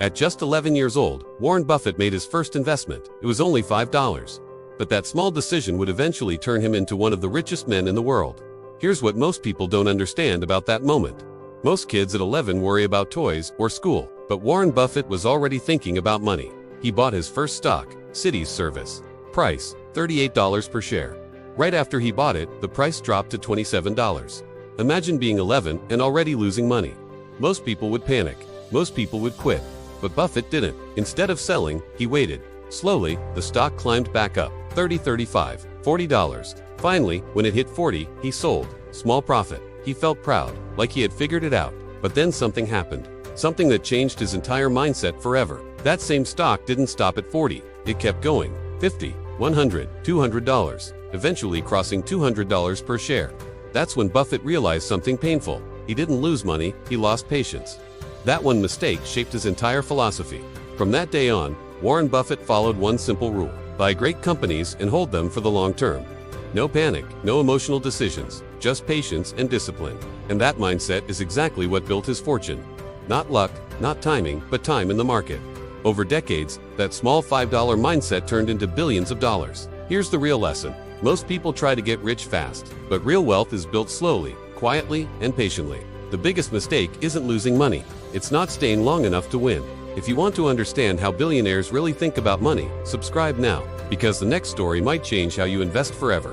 At just 11 years old, Warren Buffett made his first investment. It was only $5. But that small decision would eventually turn him into one of the richest men in the world. Here's what most people don't understand about that moment. Most kids at 11 worry about toys or school, but Warren Buffett was already thinking about money. He bought his first stock, Cities Service. Price, $38 per share. Right after he bought it, the price dropped to $27. Imagine being 11 and already losing money. Most people would panic. Most people would quit. But Buffett didn't. Instead of selling, he waited. Slowly, the stock climbed back up. $30, $35, $40. Finally, when it hit 40, he sold. Small profit. He felt proud, like he had figured it out. But then something happened. Something that changed his entire mindset forever. That same stock didn't stop at 40. It kept going. 50, 100, $200, eventually crossing $200 per share. That's when Buffett realized something painful. He didn't lose money, he lost patience. That one mistake shaped his entire philosophy. From that day on, Warren Buffett followed one simple rule: buy great companies and hold them for the long term. No panic, no emotional decisions, just patience and discipline. And that mindset is exactly what built his fortune. Not luck, not timing, but time in the market. Over decades, that small $5 mindset turned into billions of dollars. Here's the real lesson. Most people try to get rich fast, but real wealth is built slowly, quietly, and patiently. The biggest mistake isn't losing money. It's not staying long enough to win. If you want to understand how billionaires really think about money, subscribe now, because the next story might change how you invest forever.